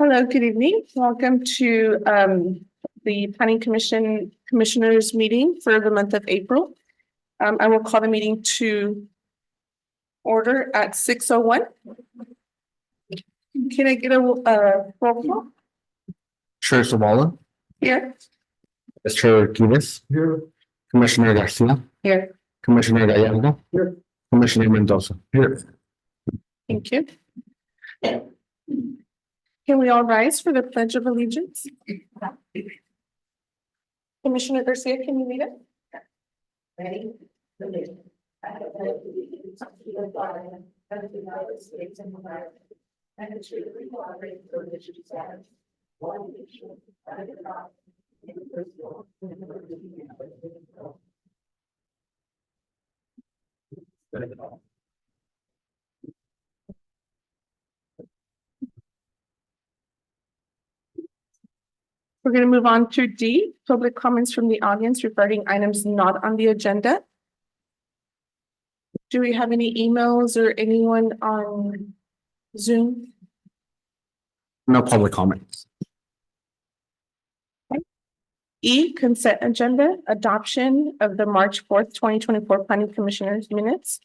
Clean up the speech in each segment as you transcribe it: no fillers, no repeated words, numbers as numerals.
Hello, good evening. Welcome to the Planning Commission Commissioners Meeting for the month of April. I will call the meeting to order at 6:01. Can I get a roll call? Chair Savala, Here. Vice Chair Kivas. Here. Commissioner Garcia. Here. Commissioner Gallardo. Here. Commissioner Mendoza. Here. Thank you. Can we all rise for the Pledge of Allegiance? Commissioner Garcia, can you lead it? Ready? I have pledged allegiance to the flag of the United States of America and to the republic for which it stands, one nation, under God, indivisible, with liberty and justice for all. We're going to move on to D, public comments from the audience regarding items not on the agenda. Do we have any emails or anyone on Zoom? No public comments. E, consent agenda, adoption of the March 4th, 2024 Planning Commissioners minutes.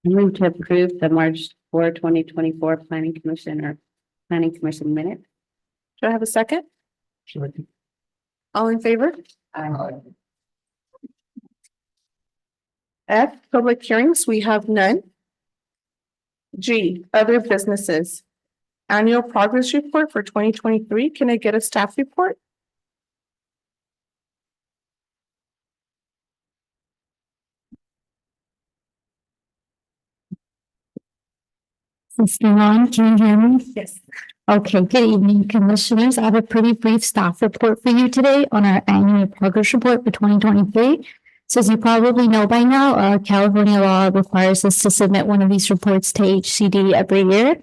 Move to approve the March 4, 2024 Planning Commission minute. Do I have a second? All in favor? F, public hearings, we have none. G, other businesses. Annual progress report for 2023. Can I get a staff report? Mr. Ron, can you hear me? Yes. Okay, good evening, commissioners. I have a pretty brief staff report for you today on our annual progress report for 2023. So as you probably know by now, California law requires us to submit one of these reports to HCD every year.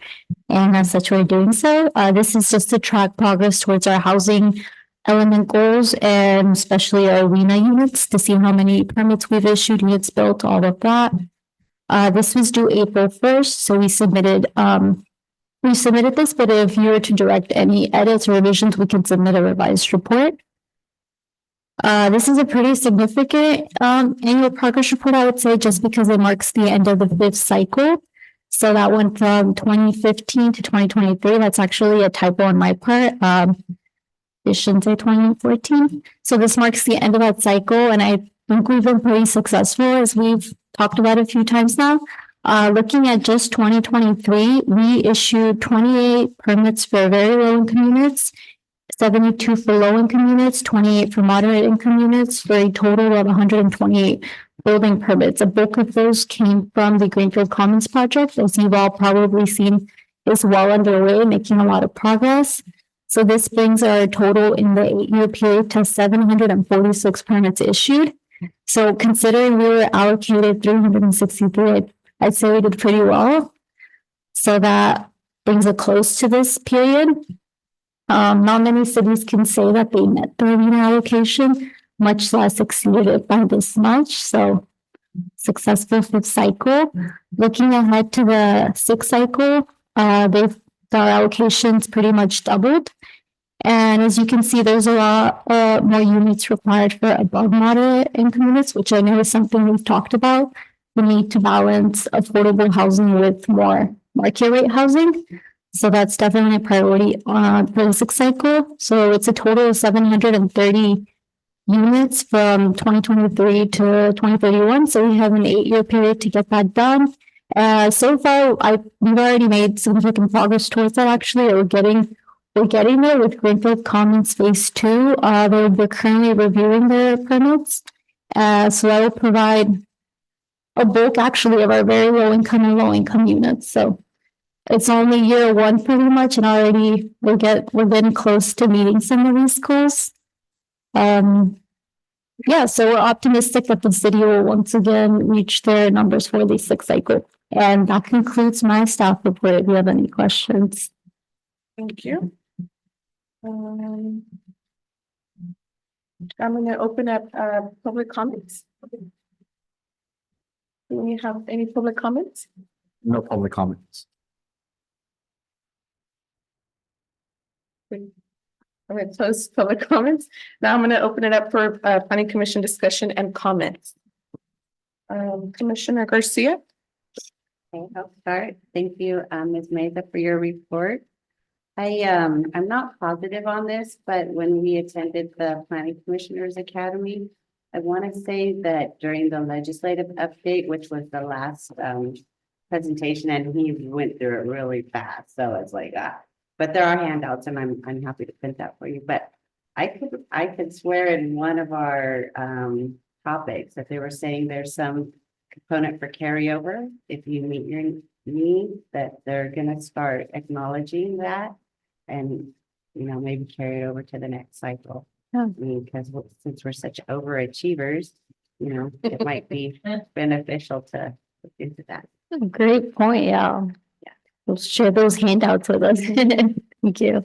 And as such, we're doing so. This is just to track progress towards our housing element goals and especially our arena units to see how many permits we've issued, units built, all of that. This was due April 1st, so we submitted this, but if you were to direct any edits or revisions, we can submit a revised report. This is a pretty significant annual progress report, I would say, just because it marks the end of the 5th cycle. So that went from 2015 to 2023. That's actually a typo on my part. It shouldn't say 2014. So this marks the end of that cycle, and I think we've been pretty successful, as we've talked about a few times now. Looking at just 2023, we issued 28 permits for very low income units, 72 for low income units, 28 for moderate income units, for a total of 128 building permits. A bulk of those came from the Greenfield Commons project, as you've all probably seen is well underway, making a lot of progress. So this brings our total in the 8-year period to 746 permits issued. So considering we were allocated 363, I'd say we did pretty well. So that brings it close to this period. Not many cities can say that they met the arena allocation, much less exceeded it by this much. So successful 5th cycle. Looking ahead to the 6th cycle, our allocations pretty much doubled. And as you can see, there's a lot more units required for above moderate income units, which I know is something we've talked about. We need to balance affordable housing with more market rate housing. So that's definitely a priority for the 6th cycle. So it's a total of 730 units from 2023 to 2031. So we have an 8-year period to get that done. So far, we've already made significant progress towards that. Actually, we're getting there with Greenfield Commons Phase 2. They're currently reviewing their permits. So that will provide a bulk actually of our very low income and low income units. So it's only year 1 pretty much, and already we're getting close to meeting some of these goals. Yeah, so we're optimistic that the city will once again reach their numbers for the 6th cycle. And that concludes my staff report. If you have any questions. Thank you. I'm going to open up public comments. Do we have any public comments? No public comments. I'm going to close public comments. Now I'm going to open it up for planning commission discussion and comments. Commissioner Garcia. Okay, I'll start. Thank you, Ms. Mesa, for your report. I'm not positive on this, but when we attended the Planning Commissioners Academy, I want to say that during the legislative update, which was the last presentation, and he went through it really fast, so it's like, but there are handouts, and I'm happy to print that for you. But I could swear in one of our topics that they were saying there's some component for carryover. If you meet your needs, that they're gonna start acknowledging that and, you know, maybe carry it over to the next cycle. Yeah. I mean, because since we're such overachievers, you know, it might be beneficial to look into that. Great point, yeah. Yeah. We'll share those handouts with us. Thank you.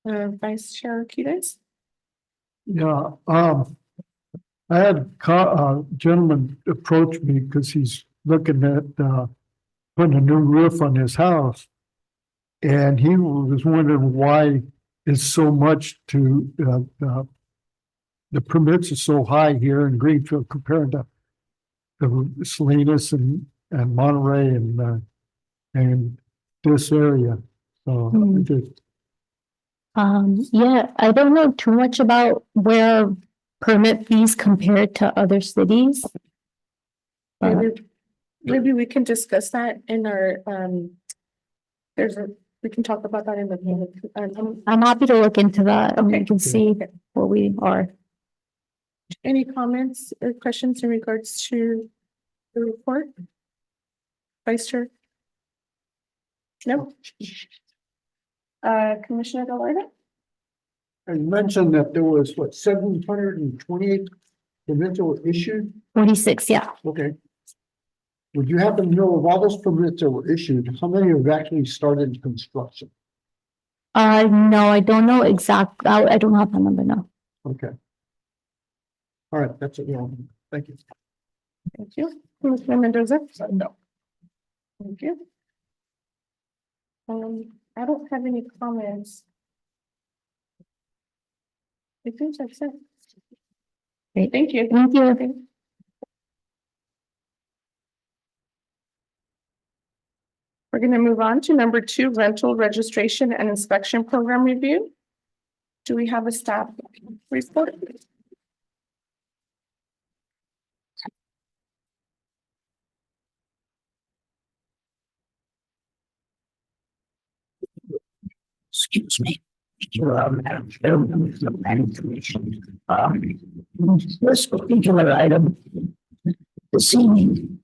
Vice Chair Arquez. Yeah, I had a gentleman approach me because he's looking at putting a new roof on his house. And he was wondering why it's so much to the permits are so high here in Greenfield compared to the Salinas and Monterey and this area. So Hmm. just Yeah, I don't know too much about where permit fees compared to other cities. Maybe we can discuss that in our, we can talk about that in the. I'm happy to look into that and we Okay. can see where we are. Any comments or questions in regards to the report? Vice Chair? No? Commissioner Gallardo? you mentioned that there was, what, 728 permits that were issued? 46, yeah. Okay. Would you happen to know of all those permits that were issued, how many have actually started construction? No, I don't know exact, I don't have the number now. Okay. All right, that's it. Yeah, thank you. Thank you. Commissioner Mendoza? No. Thank you. I don't have any comments. I think that's it. Great. Thank you. Thank you. We're going to move on to number 2, rental registration and inspection program review. Do we have a staff report? Excuse me. Madam Chairman of the Planning Commission. This particular item this evening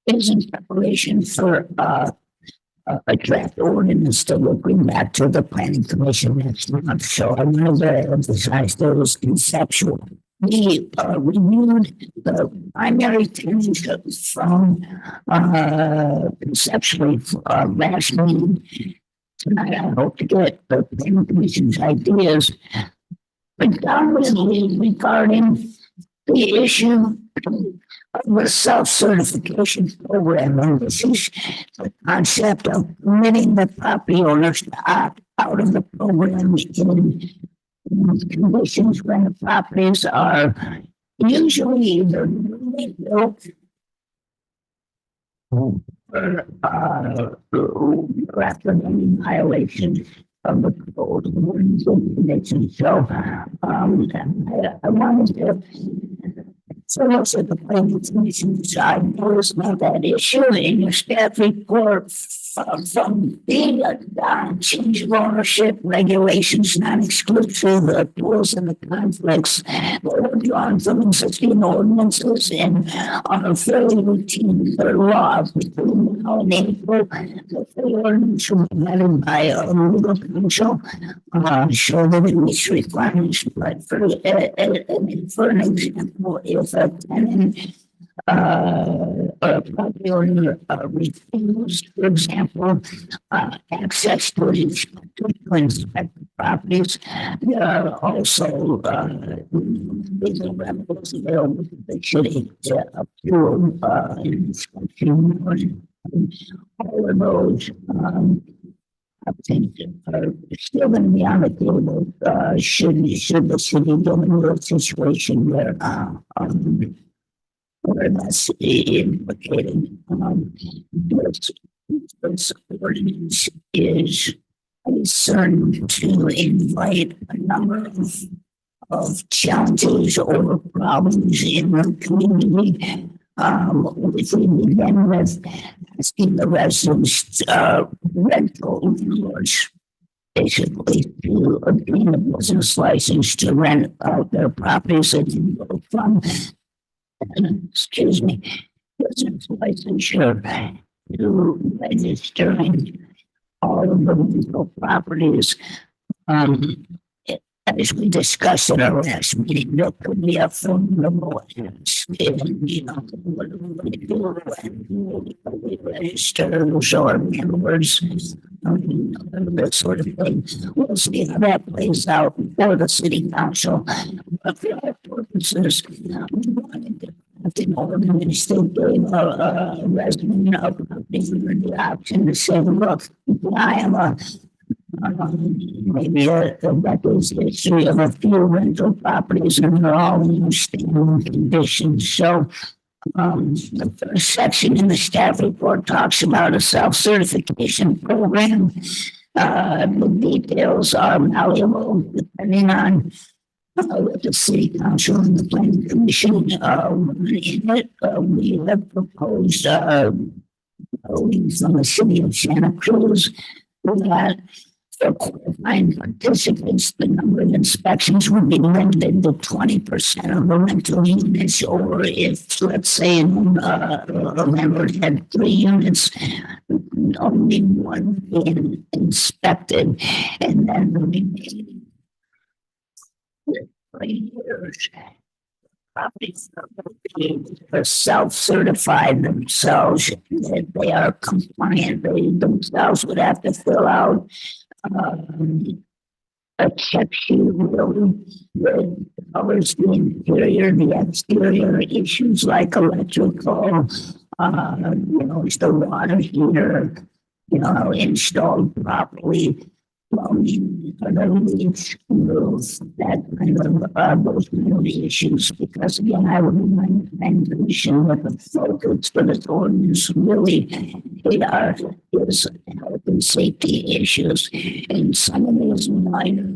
is in preparation for a draft ordinance that will bring back to the Planning Commission next month. So I wanted to emphasize those conceptual. We reviewed the primary tenants from conceptually last meeting. Tonight, I hope to get the Planning Commission's ideas predominantly regarding the issue of the self-certification program. And this is the concept of permitting the property owners to opt out of the program in conditions when the properties are usually either newly built or after any violation of the code and conditions. So I wanted to also the Planning Commission side knows about that issue in your staff report from being change of ownership regulations, non-exclusive, the rules and the conflicts that are drawn from existing ordinances and on a fairly routine law between now and April. The ordinance will be vetted by a legal counsel, show that it meets requirements, but for an example, if a tenant or a property owner refused, for example, access to an inspector to inspect the properties. There are also, legal remedies available to the city to approve, inspection. All of those, I think are still gonna be on the table, should the city get into a situation where that's implicated. This ordinance is concerned to invite a number of challenges or problems in the community. If we begin with asking the residents, rental landlords basically to obtain a business license to rent out their properties that can go from, excuse me, business licensure to registering all of the rental properties. As we discussed in our last meeting, there could be a formidable ask, you know, what do we do when registers or members, that sort of thing. We'll see how that plays out for the city council. But for our purposes, we wanted to an ordinance that gave a resident of the option to say, look, I am maybe a decades history of a few rental properties and they're all in stable conditions. So the first section in the staff report talks about a self-certification program. The details are malleable depending on what the city council and the planning commission in it. We have proposed from the city of Santa Cruz that for qualifying participants, the number of inspections would be limited to 20% of the rental units, or if, let's say, a member had 3 units, only 1 being inspected, and then the remaining 3 years. Properties are self-certified themselves that they are compliant. They themselves would have to fill out a check sheet really that covers the interior, the exterior issues like electrical, is the water heater, installed properly. That kind of those kind of issues, because again, I would remind the planning commission that the focus for this ordinance really is health and safety issues, and some of these minor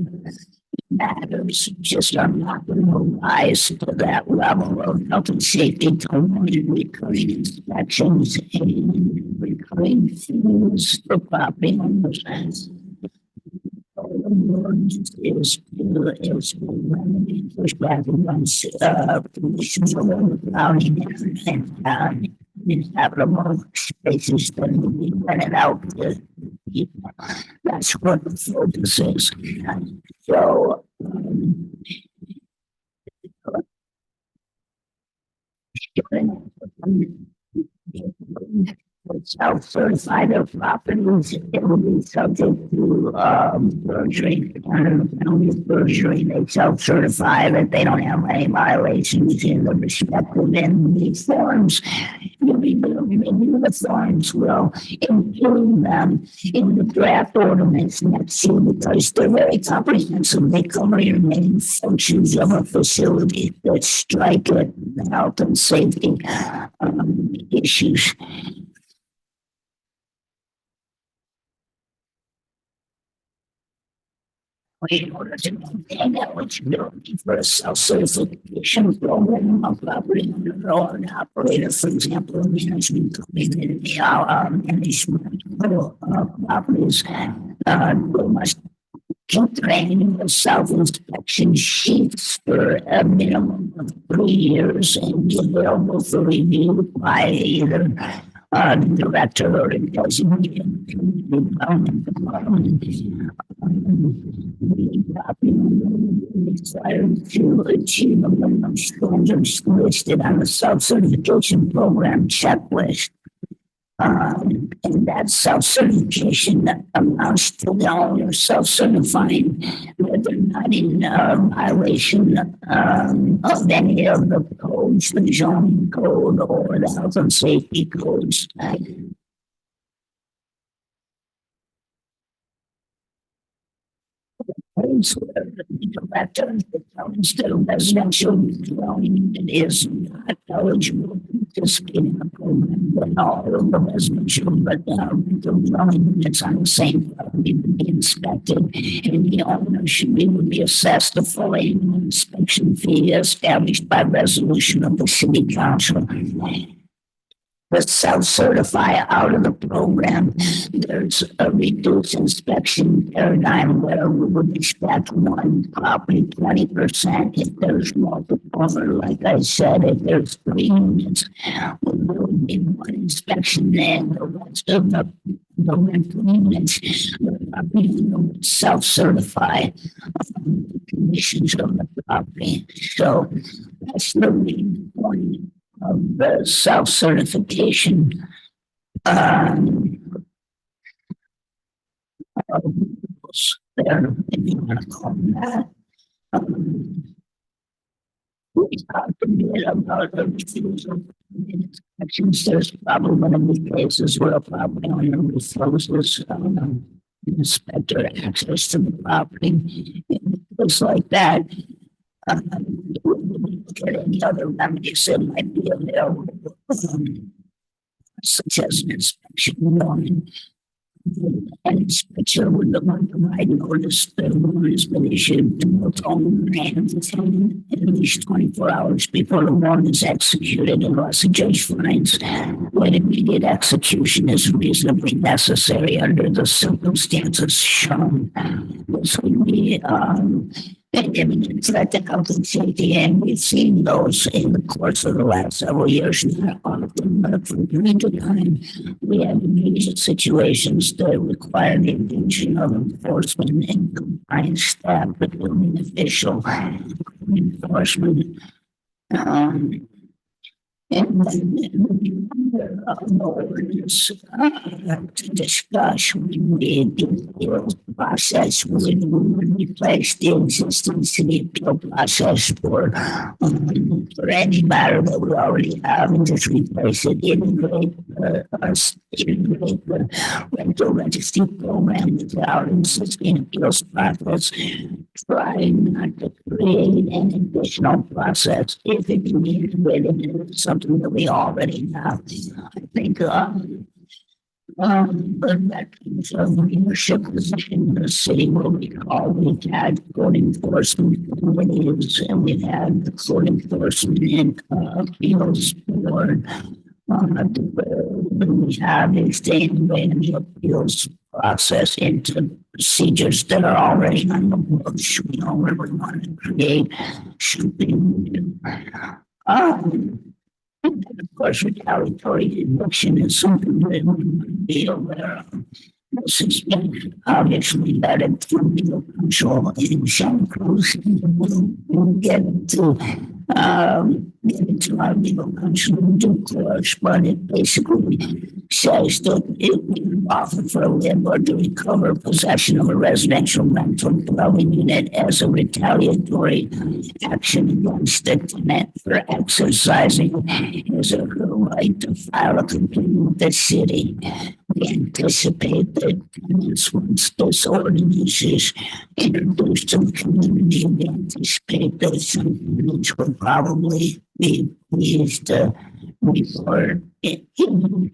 matters just are not going to rise to that level of health and safety to recurring inspections and recurring fees for property owners. Is pushed back against conditions of overcrowding and inhabitable spaces that will be rented out to people. That's what the focus is. So self-certified of properties, it will be subject to perjury, perjury. They self-certify that they don't have any violations in the respective entity forms. The forms will include them in the draft ordinance next year because they're very comprehensive. They cover your main functions of a facility that strike at health and safety issues. In order to maintain eligibility for a self-certification program, a property owner or an operator, for example, a management company, properties, they must keep their annual self-inspection sheets for a minimum of 3 years and be available for review by either director or designated community development department. Required to achieve a minimum standards listed on the self-certification program checklist. And that self-certification amounts to the owner self-certifying that they're not in violation of any of the codes, the zoning code or the health and safety codes. Instead of residential dwelling, it is not eligible to participate in the program. But all of the residential, but the dwelling units on the same property would be inspected, and the owner should be assessed a full annual inspection fee established by resolution of the city council. To self-certify out of the program, there's a reduced inspection paradigm where we would expect one property 20%. If there's multiple, or like I said, if there's 3 units, we would be one inspection, and the rest of the rental units, the property would self-certify the conditions of the property. So that's the main point of the self-certification. There, if you want to call them that. We talked a bit about the refusal inspections. There's probably going to be cases where a property owner refuses inspector access to the property. It's like that. Look at any other remedies that might be available, such as an inspection warning. An inspector would provide notice that a warrant has been issued to both owner and the tenant at least 24 hours before the warrant is executed, unless a judge finds that immediate execution is reasonably necessary under the circumstances shown. This would be an imminent threat to health and safety, and we've seen those in the course of the last several years. Not often, but from time to time, we have immediate situations that require the attention of enforcement and compliance staff, the building official, enforcement. And then to discuss the appeal process would replace the existing city appeal process for any matter that we already have, and just replace it, integrate the rental registry program with our existing appeals process, trying not to create an additional process if it can be integrated into something that we already have. I think that leadership position in the city will be called. We've had code enforcement committees, and we've had the code enforcement and appeals board. We have is the integrated appeals process into procedures that are already on the books. We don't really want to create something new. And of course, retaliatory eviction is something that we would be aware of. This has been obviously vetted through legal control in Santa Cruz. We'll get into our legal control in due course, but it basically says that it would be lawful for a landlord to recover possession of a residential rental dwelling unit as a retaliatory action against the tenant for exercising his or her right to file a complaint with the city. We anticipate that tenants, once this ordinance is introduced to the community, we anticipate that some tenants will probably be pleased to report it in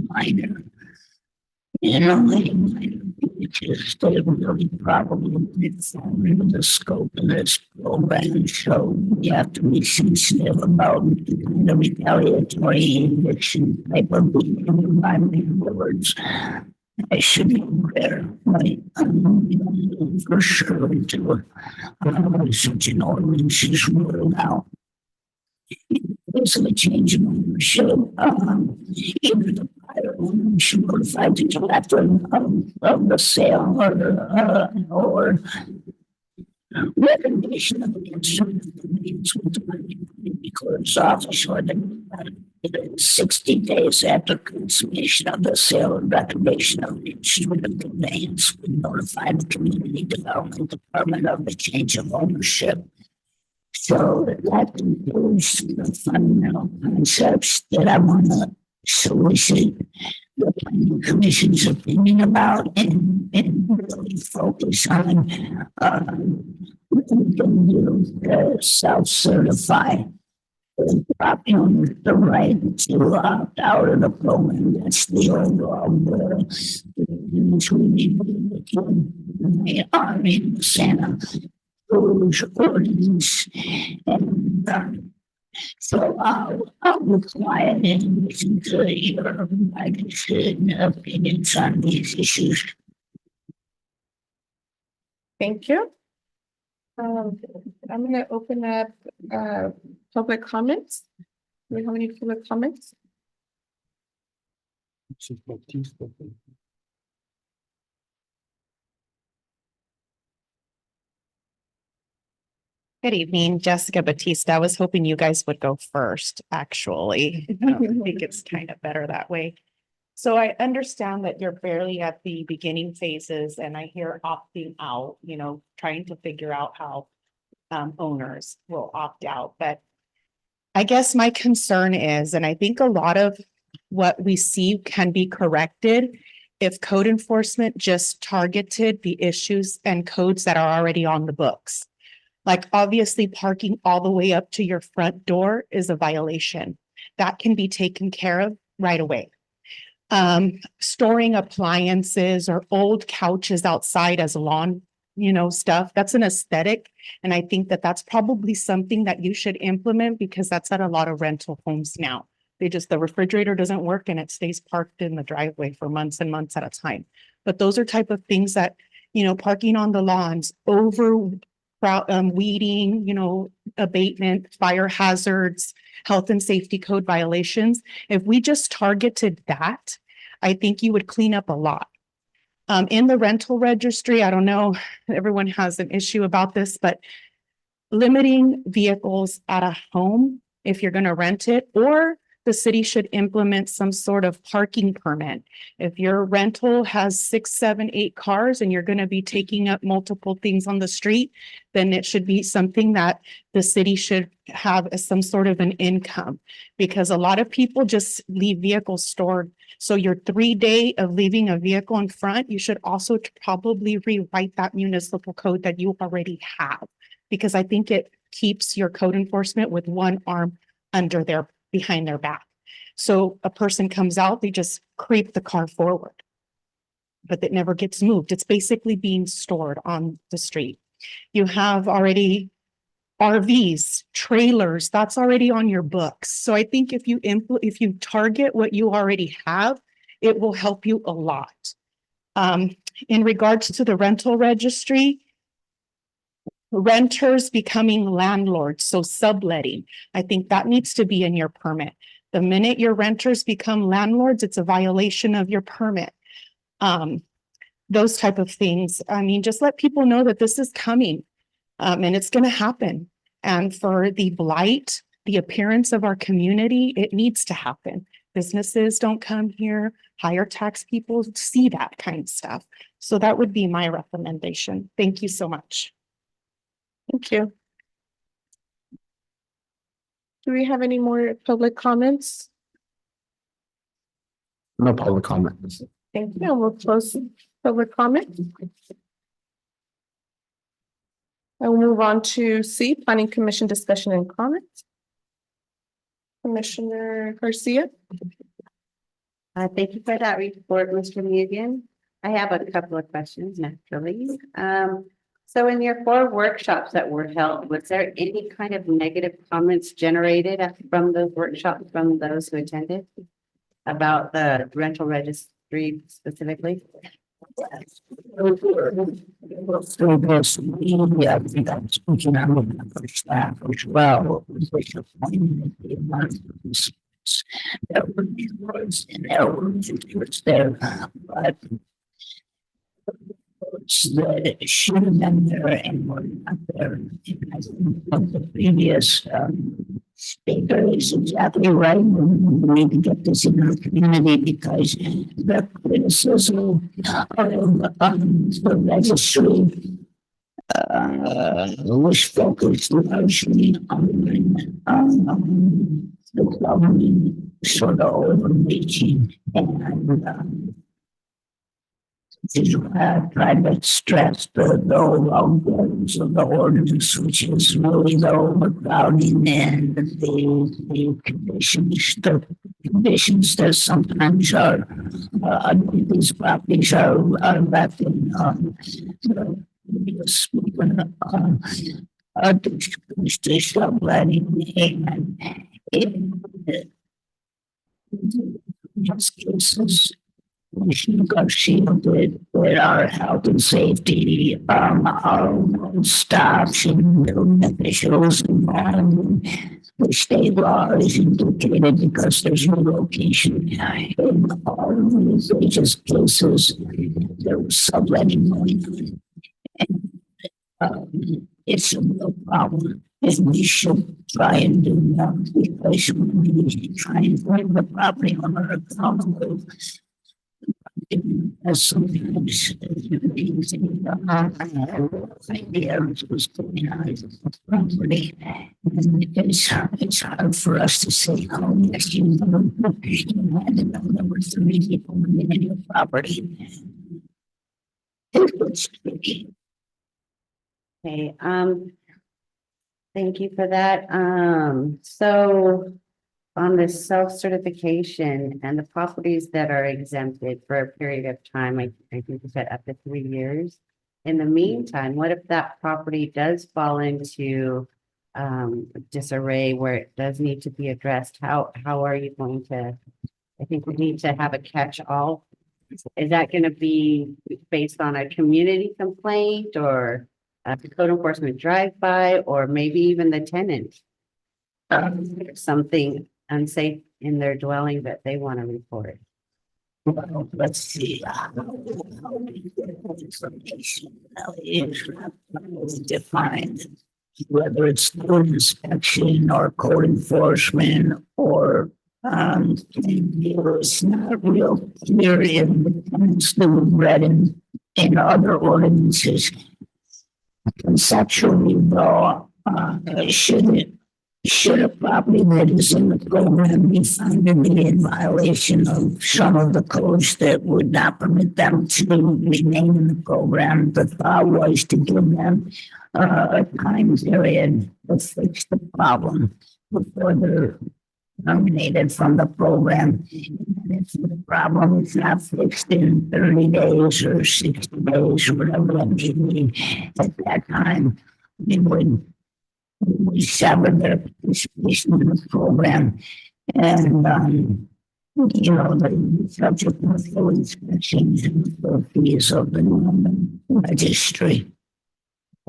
minor. Minor breaches that really probably would fall into the scope of this program. So we have to be sensitive about the retaliatory eviction type of behavior by landlords. I should be aware, right? For sure until such an ordinance is rolled out. Because of a change in ownership, either the buyer owner should notify the director of the sale or recognition of the instrument that means with the clerk's office or the 60 days after consummation of the sale and reclamation of the instrument of conveyance, we notify the Community Development Department of the change of ownership. So that includes the fundamental concepts that I want to solicit the planning commission's opinion about and really focus on self-certify the property owners the right to opt out of the program. That's the overall goal. We are in the Santa Cruz ordinance and so I'll be quiet and listen to your advice and opinions on these issues. Thank you. I'm gonna open up public comments. Do we have any public comments? Good evening, Jessica Batista. I was hoping you guys would go first, actually. I think it's kind of better that way. So I understand that you're barely at the beginning phases and I hear opting out, trying to figure out how owners will opt out. But I guess my concern is, and I think a lot of what we see can be corrected if code enforcement just targeted the issues and codes that are already on the books. Like obviously parking all the way up to your front door is a violation. That can be taken care of right away. Storing appliances or old couches outside as lawn, stuff, that's an aesthetic. And I think that that's probably something that you should implement because that's at a lot of rental homes now. The refrigerator doesn't work and it stays parked in the driveway for months and months at a time. But those are type of things that, parking on the lawns, weeding, abatement, fire hazards, health and safety code violations. If we just targeted that, I think you would clean up a lot. In the rental registry, I don't know, everyone has an issue about this, but limiting vehicles at a home, if you're going to rent it, or the city should implement some sort of parking permit. If your rental has 6, 7, 8 cars and you're going to be taking up multiple things on the street, then it should be something that the city should have as some sort of an income, because a lot of people just leave vehicles stored. So your 3-day of leaving a vehicle in front, you should also probably rewrite that municipal code that you already have, because I think it keeps your code enforcement with one arm behind their back. So a person comes out, they just creep the car forward, but it never gets moved. It's basically being stored on the street. You have already RVs, trailers, that's already on your books. So I think if you target what you already have, it will help you a lot. In regards to the rental registry, renters becoming landlords, so subletting, I think that needs to be in your permit. The minute your renters become landlords, it's a violation of your permit. Those type of things. I mean, just let people know that this is coming, and it's going to happen. And for the blight, the appearance of our community, it needs to happen. Businesses don't come here, higher tax people see that kind of stuff. So that would be my recommendation. Thank you so much. Thank you. Do we have any more public comments? No public comments. Thank you. We'll close public comment. I will move on to C, Planning Commission discussion and comments. Commissioner Garcia. Thank you for that report, Mr. Mugen. I have a couple of questions naturally. So in your 4 workshops that were held, was there any kind of negative comments generated from those workshops from those who attended about the rental registry specifically? So this, yeah, that's speaking on the staff as well. Which appointment the amount of respects that would be was and there was there, but that should have been there and were not there. And I think of the previous speaker is exactly right. We need to get this in our community because the criticism of the registry was focused largely on the government sort of overreaching and I tried to stress the overall goals of the ordinance, which is really the overcrowding and the conditions that sometimes are these properties are left in subletting and in most cases we should negotiate with our health and safety, our own staff and building officials and the state law is indicated because there's no location in all of these cases. There was subletting going on. And, it's a real problem. And we should try and do more because we should try and bring the property owner accountable. As sometimes idea was going on the property. And it's hard for us to say, oh, yes, you had number 3 people in your property. It was tricky. Okay, thank you for that. So on the self-certification and the properties that are exempted for a period of time, I think you said up to 3 years. In the meantime, what if that property does fall into disarray where it does need to be addressed? How are you going to, I think we need to have a catch-all. Is that going to be based on a community complaint or the code enforcement drive-by, or maybe even the tenant? Something unsafe in their dwelling that they want to report. Well, let's see. How we get that information is defined, whether it's through inspection or code enforcement or it's not real clear in the tenants that we've read in other ordinances. Conceptually, though, should a property that is in the program be found to be in violation of some of the codes that would not permit them to remain in the program, the thought was to give them a time period to fix the problem before they're terminated from the program. And if the problem is not fixed in 30 days or 60 days or whatever it may be, at that time, we sever their participation in the program. And, the subject of full inspections and the fees of the registry.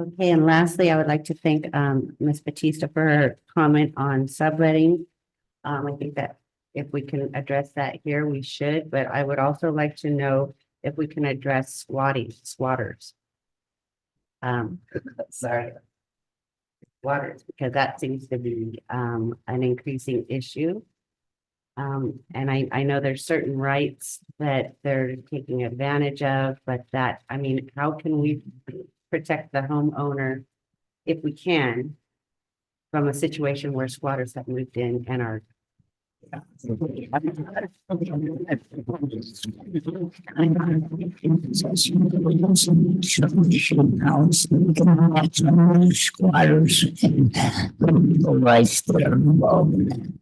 Okay, and lastly, I would like to thank Ms. Batista for her comment on subletting. I think that if we can address that here, we should, but I would also like to know if we can address squatters. Squatters, because that seems to be an increasing issue. And I know there's certain rights that they're taking advantage of, but how can we protect the homeowner if we can from a situation where squatters have moved in and are squatters and the rights that are involved in that.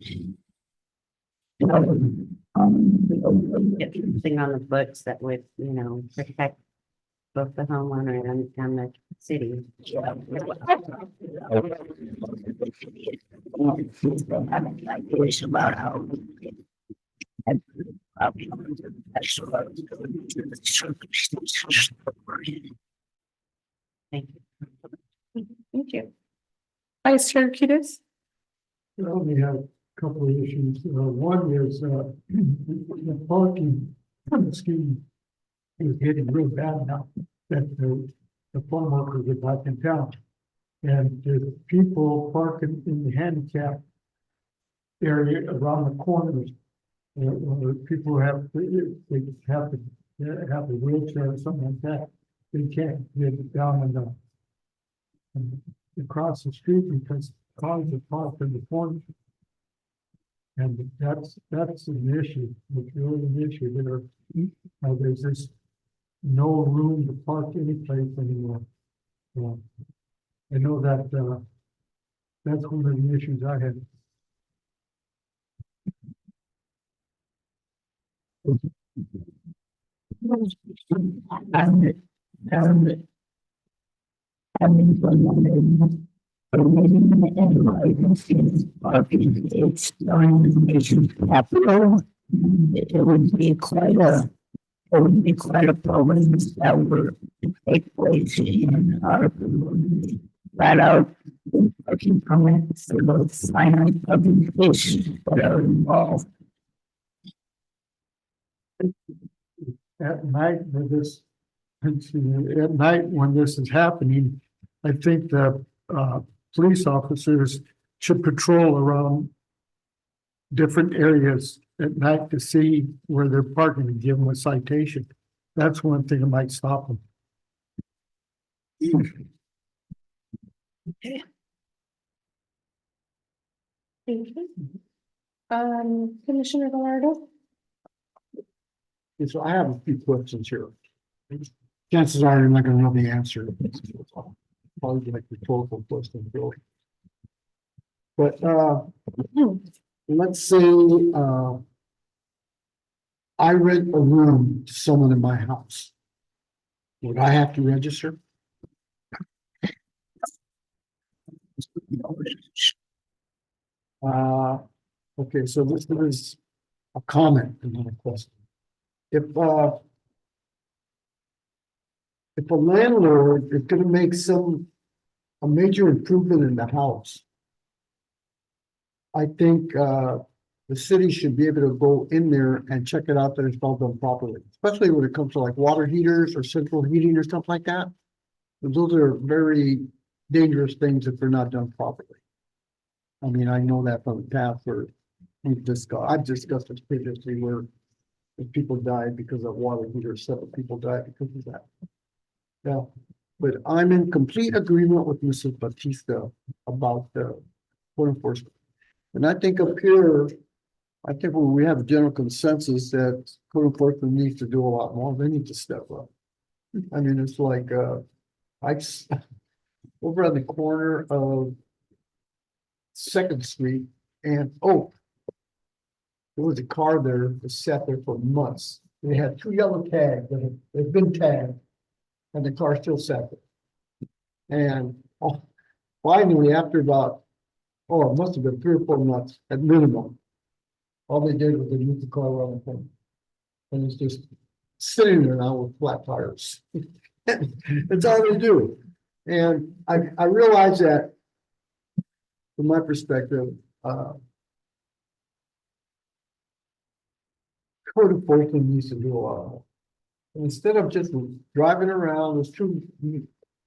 something on the books that would, protect both the homeowner and the city. Ideas about how we can Thank you. Thank you. Vice Chair Curtis? We only have a couple of issues. One is the parking scheme is getting real bad now. that the farm workers are back in town. And the people parking in the handicap area around the corners. People who have, they have to have a wheelchair or something like that. They can't get down and across the street because cars are parked in the corner. And that's an issue, it's really an issue there. There's just no room to park any place anymore. I know that, that's one of the issues I had. It's during the nation's capital. It would be quite a, it would be quite a program that would take place in our community. Flat out parking permits for those finite publications that are involved. At night when this, at night when this is happening, I think the police officers should patrol around different areas at night to see where they're parking and give them a citation. That's one thing that might stop them. Thank you. Commissioner Gallardo? So I have a few questions here. Chances are you're not gonna know the answer. Probably like rhetorical question, really. But, let's say, I rent a room to someone in my house. Would I have to register? Okay, so this is a comment and not a question. If a landlord is gonna make a major improvement in the house, I think, the city should be able to go in there and check it out that it's all done properly, especially when it comes to like water heaters or central heating or stuff like that. Those are very dangerous things if they're not done properly. I mean, I know that from the past where I've discussed this previously where people died because of water heaters, several people died because of that. Yeah, but I'm in complete agreement with Mrs. Batista about the code enforcement. And I think up here, I think when we have a general consensus that code enforcement needs to do a lot more, they need to step up. I mean, it's like, over on the corner of 2nd Street and, there was a car there that sat there for months. They had 2 yellow tags that had been tagged and the car still sat there. And finally, after about, it must have been 3 or 4 months at minimum. All they did was they moved the car around the corner. And it's just sitting there now with flat tires. That's all they do. And I realize that from my perspective, code enforcement needs to do a lot more. Instead of just driving around,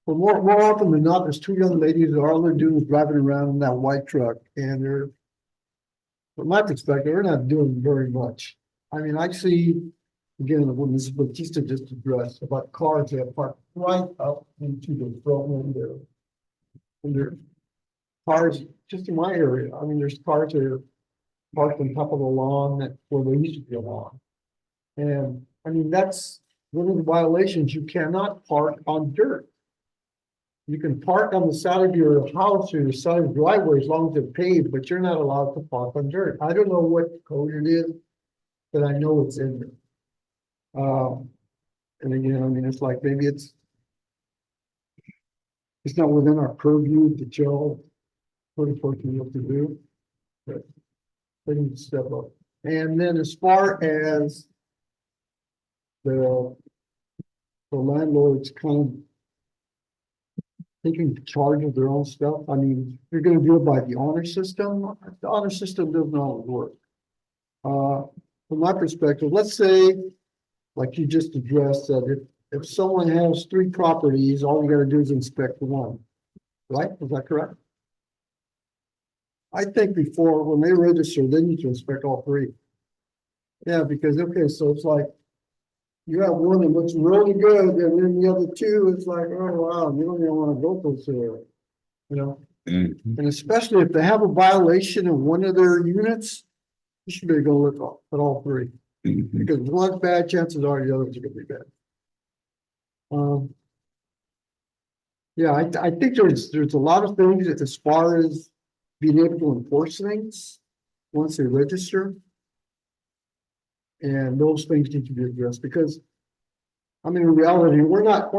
more often than not, there's 2 young ladies, all they're doing is driving around in that white truck, and from my perspective, they're not doing very much. I mean, I see, again, when Mrs. Batista just addressed about cars that park right up into the front window. And there are cars just in my area. I mean, there's cars that are parked on top of the lawn where there used to be a lawn. And I mean, that's one of the violations. You cannot park on dirt. You can park on the side of your house or your side of your driveway as long as it's paved, but you're not allowed to park on dirt. I don't know what code it is, but I know it's in there. And again, I mean, it's like maybe it's not within our purview to tell code enforcement what to do, but they need to step up. And then as far as the landlords kind of taking charge of their own stuff. I mean, you're gonna do it by the honor system. The honor system doesn't always work. From my perspective, let's say, like you just addressed, that if someone has 3 properties, all you gotta do is inspect one, right? Is that correct? I think before, when they register, they need to inspect all 3. Yeah, because, okay, so it's like, you have one that looks really good, and then the other 2, it's like, oh, wow, you don't even wanna go close to it. You know, and especially if they have a violation in one of their units, you should be able to look at all 3. Because if one's bad, chances are the others are gonna be bad. Yeah, I think there's a lot of things that as far as being able to enforce things once they register. And those things need to be addressed because, I mean, in reality, we're not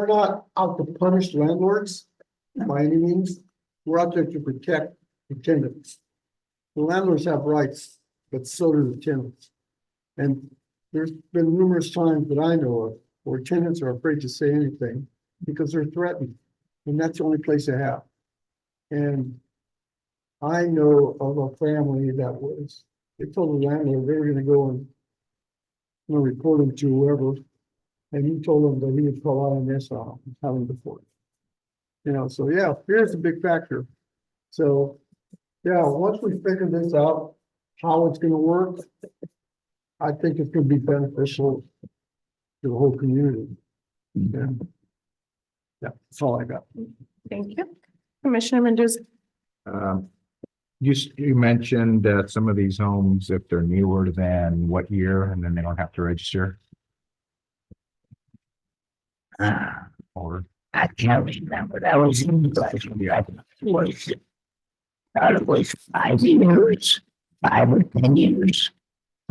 out to punish landlords by any means. We're out there to protect the tenants. The landlords have rights, but so do the tenants. And there's been numerous times that I know of where tenants are afraid to say anything because they're threatened. And that's the only place they have. And I know of a family that was, they told the landlord they were gonna go and report him to whoever. And he told them that he would call INS on him, having before. You know, so yeah, fear is a big factor. So, yeah, once we figure this out, how it's gonna work, I think it's gonna be beneficial to the whole community. Yeah. Yeah, that's all I got. Thank you. Commissioner Mendoza. You mentioned some of these homes, if they're newer than what year, and then they don't have to register, or I can't remember. That was in the it was 5 years, 5 or 10 years.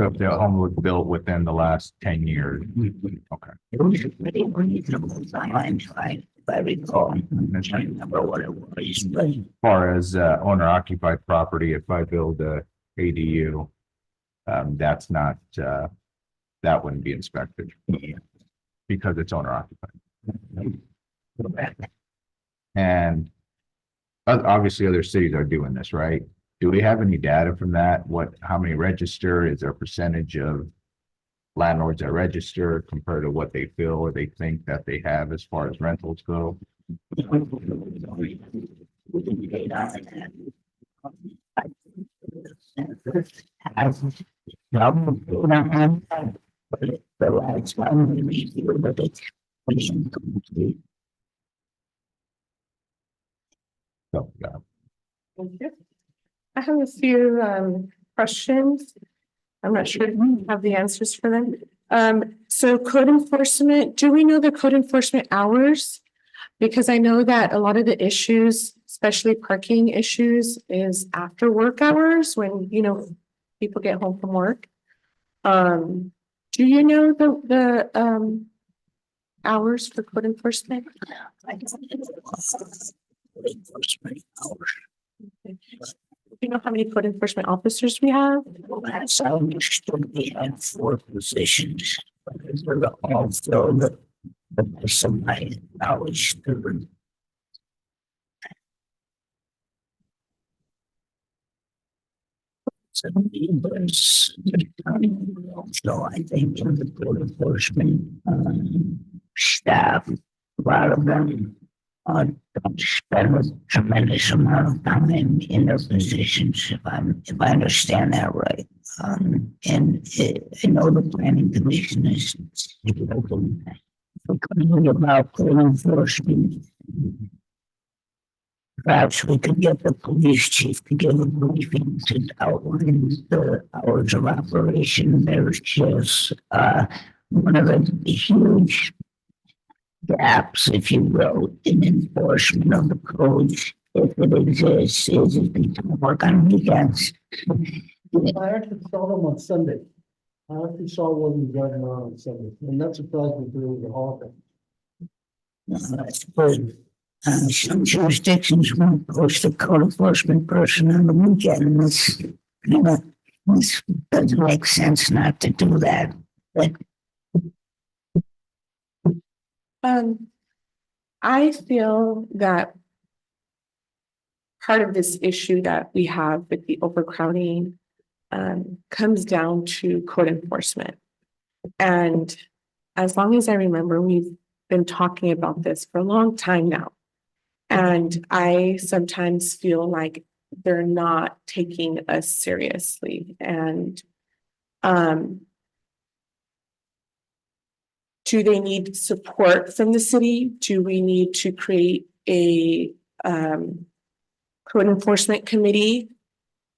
so if the home was built within the last 10 years. Okay. It was a pretty reasonable time, if I recall. I can't remember what it was, but As far as owner occupied property, if I build a ADU, that's not, that wouldn't be inspected because it's owner occupied. And obviously other cities are doing this, right? Do we have any data from that? How many register? Is there a percentage of landlords that register compared to what they feel or they think that they have as far as rentals go? So, yeah. Thank you. I have a few questions. I'm not sure if you have the answers for them. So code enforcement, do we know the code enforcement hours? Because I know that a lot of the issues, especially parking issues, is after work hours when, you know, people get home from work. Do you know the hours for code enforcement? Do you know how many code enforcement officers we have? That's how we should be at 4 positions. They're all filled by somebody knowledge. So I think the code enforcement staff, a lot of them don't spend a tremendous amount of time in their positions, if I understand that right. And I know the planning commission is open about code enforcement. Perhaps we could get the police chief to give a briefing to outline the hours of operation. There's just one of the huge gaps, if you will, in enforcement of the codes, if it exists, is if people work on weekends. I actually saw them on Sunday. I actually saw one driving around on Sunday, and that surprised me through the holiday. I suppose some jurisdictions won't post a code enforcement person on the weekend. This doesn't make sense not to do that. But I feel that part of this issue that we have with the overcrowding comes down to code enforcement. And as long as I remember, we've been talking about this for a long time now. And I sometimes feel like they're not taking us seriously and do they need support from the city? Do we need to create a code enforcement committee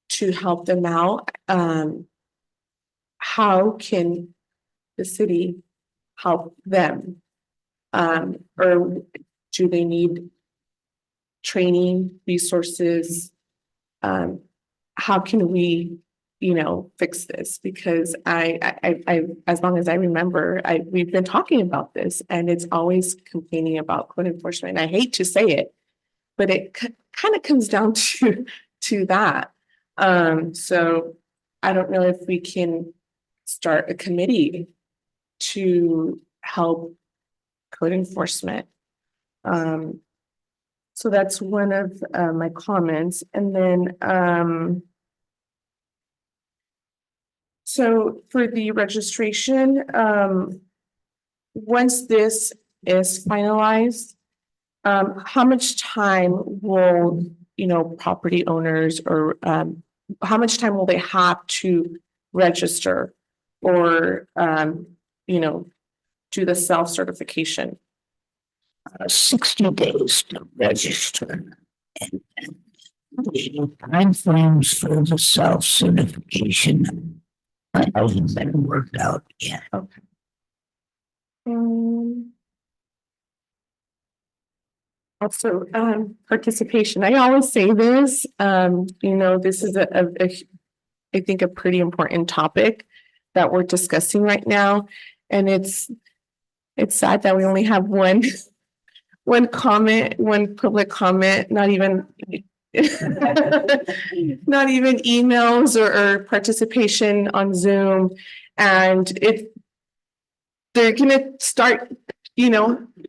to help them out? How can the city help them? Or do they need training, resources? How can we, fix this? Because I, as long as I remember, we've been talking about this and it's always complaining about code enforcement. And I hate to say it, but it kind of comes down to that. So I don't know if we can start a committee to help code enforcement. So that's one of my comments. And then so for the registration, once this is finalized, how much time will, property owners or how much time will they have to register or, do the self-certification? 60 days to register. And timeframes for the self-certification hasn't been worked out yet. Also, participation. I always say this, this is I think a pretty important topic that we're discussing right now. And it's sad that we only have one comment, one public comment, not even emails or participation on Zoom. And they're gonna start,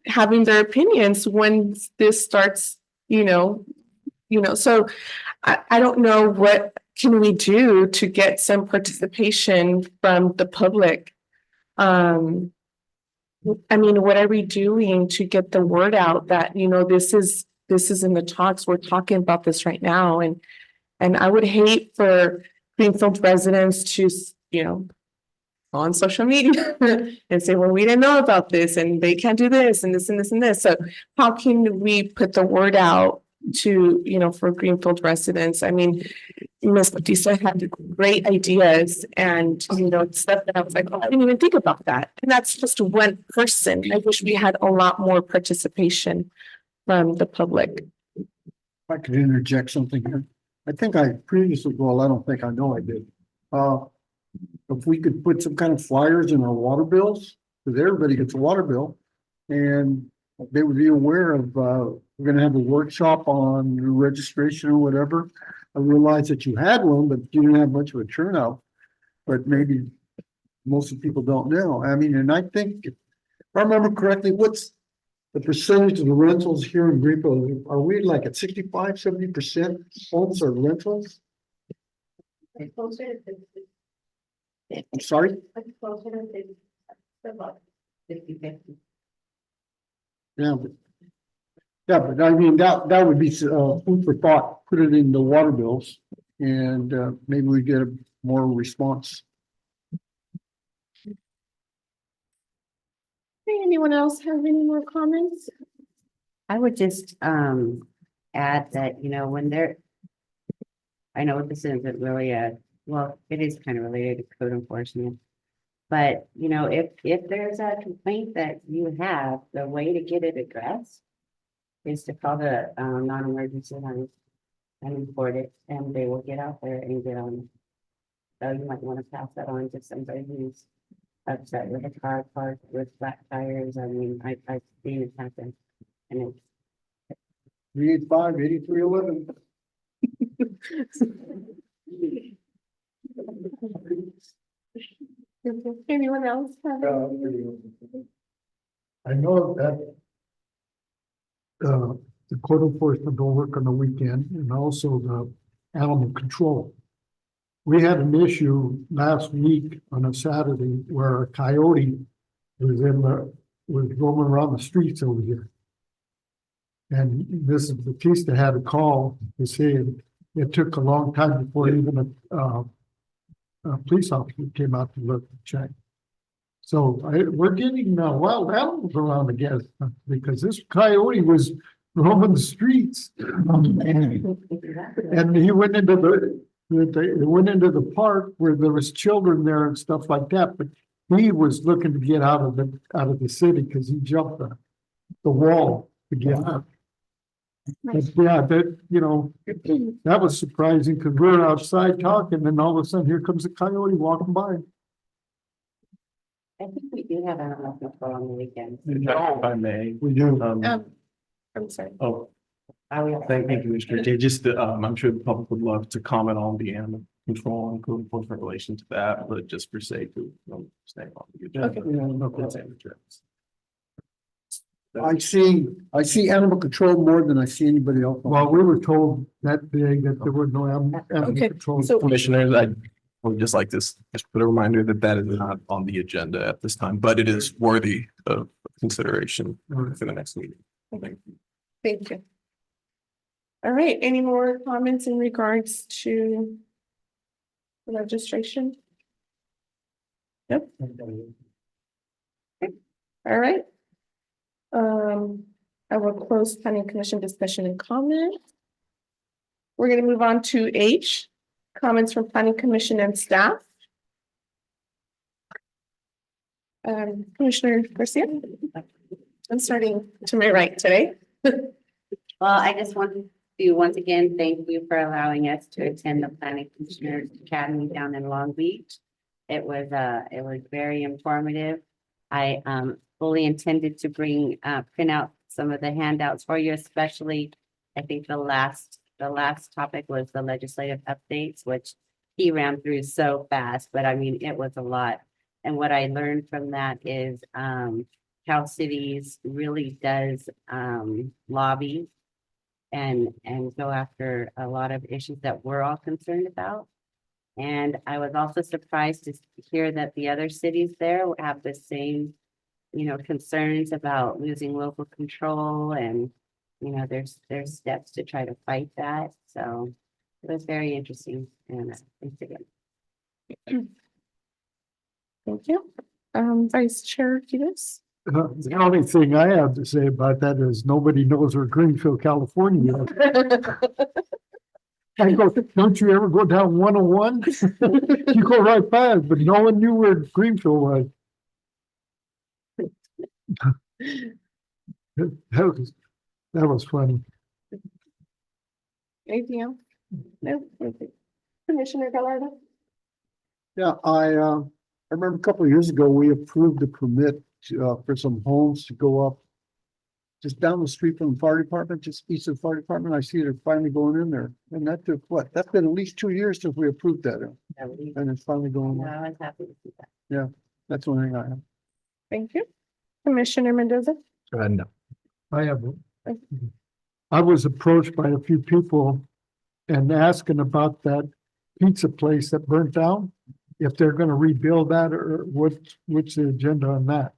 having their opinions when this starts, so I don't know what can we do to get some participation from the public. What are we doing to get the word out that, this is in the talks, we're talking about this right now. And I would hate for Greenfield residents to, on social media and say, well, we didn't know about this and they can't do this and this and this and this. So how can we put the word out to, for Greenfield residents? Ms. Batista had great ideas and, stuff that I was like, oh, I didn't even think about that. And that's just one person. I wish we had a lot more participation from the public. If I could interject something here. I think I previously, well, I don't think I know I did. If we could put some kind of flyers in our water bills, because everybody gets a water bill. And they would be aware of, we're gonna have a workshop on registration or whatever. I realized that you had one, but you didn't have much of a turnout. But maybe most of the people don't know. And I think, if I remember correctly, what's the percentage of the rentals here in Greenfield? Are we like at 65, 70% homes are rentals? I'm sorry? Yeah, but that would be food for thought. Put it in the water bills, and maybe we get a more response. Anyone else have any more comments? I would just add that, when I know this isn't really it is kind of related to code enforcement. But, if there's a complaint that you have, the way to get it addressed is to call the non-emergency line and report it, and they will get out there and get on it. So you might want to pass that on to somebody who's upset with a car parked with flat tires. I've seen it happen. And it's 385, 8311. Anyone else have? I know that the code enforcement don't work on the weekend and also the animal control. We had an issue last week on a Saturday where a coyote was in the was roaming around the streets over here. And Mrs. Batista had a call to say it took a long time before even a police officer came out to look and check. So we're getting wild animals around again because this coyote was roaming the streets. And he went into the park where there was children there and stuff like that, but he was looking to get out of the city because he jumped the wall to get out. But yeah, that was surprising because we're outside talking and all of a sudden here comes a coyote walking by. I think we do have animal control on the weekends. If I may. We do. I'm sorry. Oh, Are we? thank you, Commissioner Day. Just, I'm sure the public would love to comment on the animal control and code enforcement in relation to that, but just for sake of, staying on the agenda. Okay. Yeah, no problem. It's amateurish. I see animal control more than I see anybody else. Well, we were told that day that there were no animal Okay, control. so Commissioners, I would just like to just put a reminder that that is not on the agenda at this time, but it is worthy of consideration for the next meeting. Thank you. thank you. All right, any more comments in regards to registration? Yep. All right. I will close planning commission discussion and comment. We're gonna move on to H, comments from planning commission and staff. Commissioner Garcia. I'm starting to my right today. Well, I just want to once again, thank you for allowing us to attend the Planning Commissioners Academy down in Long Beach. It was very informative. I fully intended to print out some of the handouts for you, especially I think the last topic was the legislative updates, which he ran through so fast, but I mean, it was a lot. And what I learned from that is Cal Cities really does lobby and go after a lot of issues that we're all concerned about. And I was also surprised to hear that the other cities there have the same, concerns about losing local control and, there's steps to try to fight that. So it was very interesting and thanks again. Thank you. Vice Chair Hughes. The only thing I have to say about that is nobody knows where Greenfield, California is. I go, don't you ever go down 101? You go right past, but no one knew where Greenfield was. That was funny. Anything else? No. Okay. Commissioner Gallardo. Yeah, I remember a couple of years ago, we approved the permit for some homes to go up just down the street from the fire department, just east of the fire department. I see they're finally going in there. And that took what? That's been at least 2 years since we approved that. And it's finally going. I was happy to see that. Yeah, that's one thing I have. Thank you. Commissioner Mendoza. No. I was approached by a few people and asking about that pizza place that burnt down, if they're gonna rebuild that or what's the agenda on that?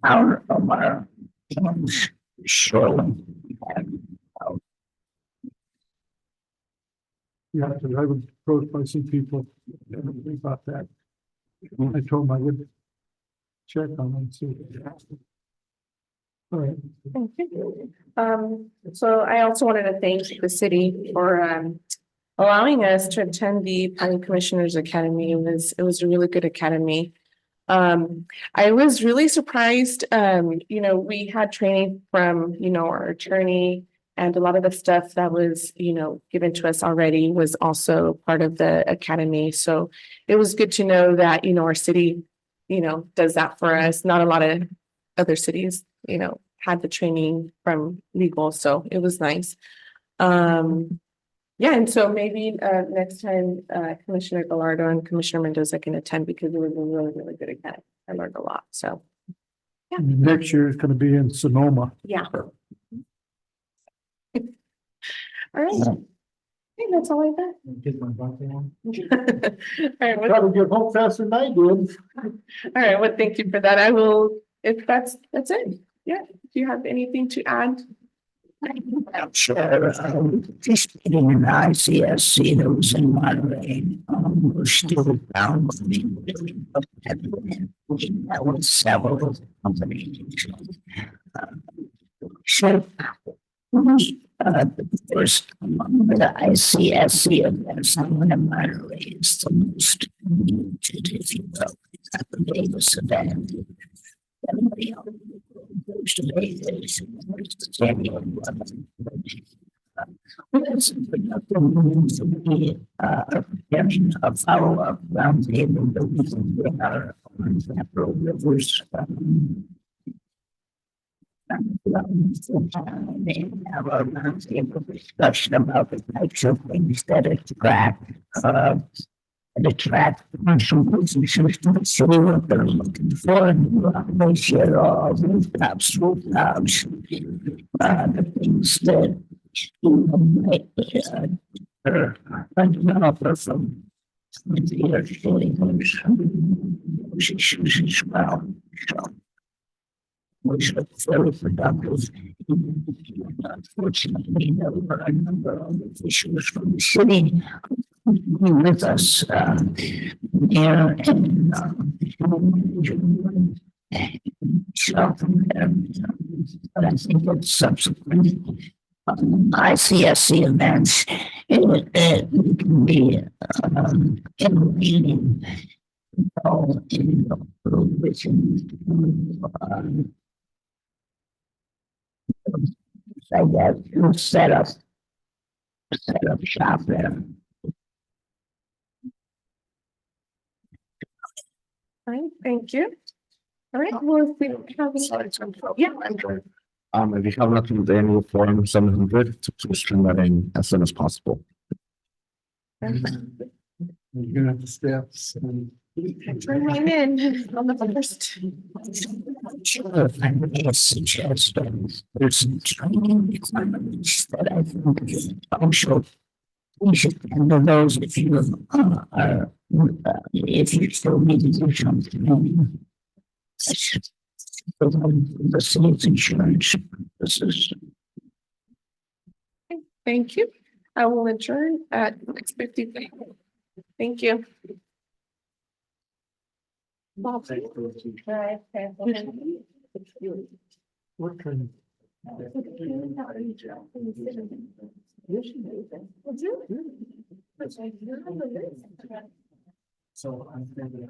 Out of our shoreline. Yeah, because I was approached by some people about that. I told them I would check on them, see. All right. Thank you. So I also wanted to thank the city for allowing us to attend the Planning Commissioners Academy. It was a really good academy. I was really surprised, we had training from, our attorney, and a lot of the stuff that was, given to us already was also part of the academy. So it was good to know that, our city, does that for us. Not a lot of other cities, had the training from legal, so it was nice. Yeah, and so maybe next time Commissioner Gallardo and Commissioner Mendoza can attend because it was a really, really good academy. I learned a lot, so Yeah. And next year is gonna be in Sonoma. Yeah. All right. Okay, that's all I got. All right, well, Try to get home faster than I did. all right, well, thank you for that. I will, if that's it. Yeah, do you have anything to add? I'm sure, participating in the ICSC that was in Monterey, we're still downloading. That was several companies. So, the first among the ICSC events, one in Monterey is the most muted, if you will, at the Davis event. Everybody else goes to Vegas, and there's the Daniel Levin. That's nothing to be, getting a follow-up roundtable that we can bring our natural rivers. And have a roundtable discussion about the types of things that attract, commercial businesses to the city, what they're looking for, and they share all rooftops, the things that might are undeveloped from the those issues as well. So, which are very productive. Unfortunately, there were a number of officials from the city with us there and but I think it's subsequent ICSC events, it can be intervening in I guess set up shop there. All right, thank you. All right, well, if we don't have any. Yeah. If you have nothing with the annual forum, something good, to please turn that in as soon as possible. You're gonna have to steps and. Turn right in on the first. Sure, if I may suggest, there's some training requirements that I think also we should handle those if you are, if you still need to do some training. The city's insurance purposes. Thank you. I will adjourn at 6:53. Thank you. What kind? So I'm thinking.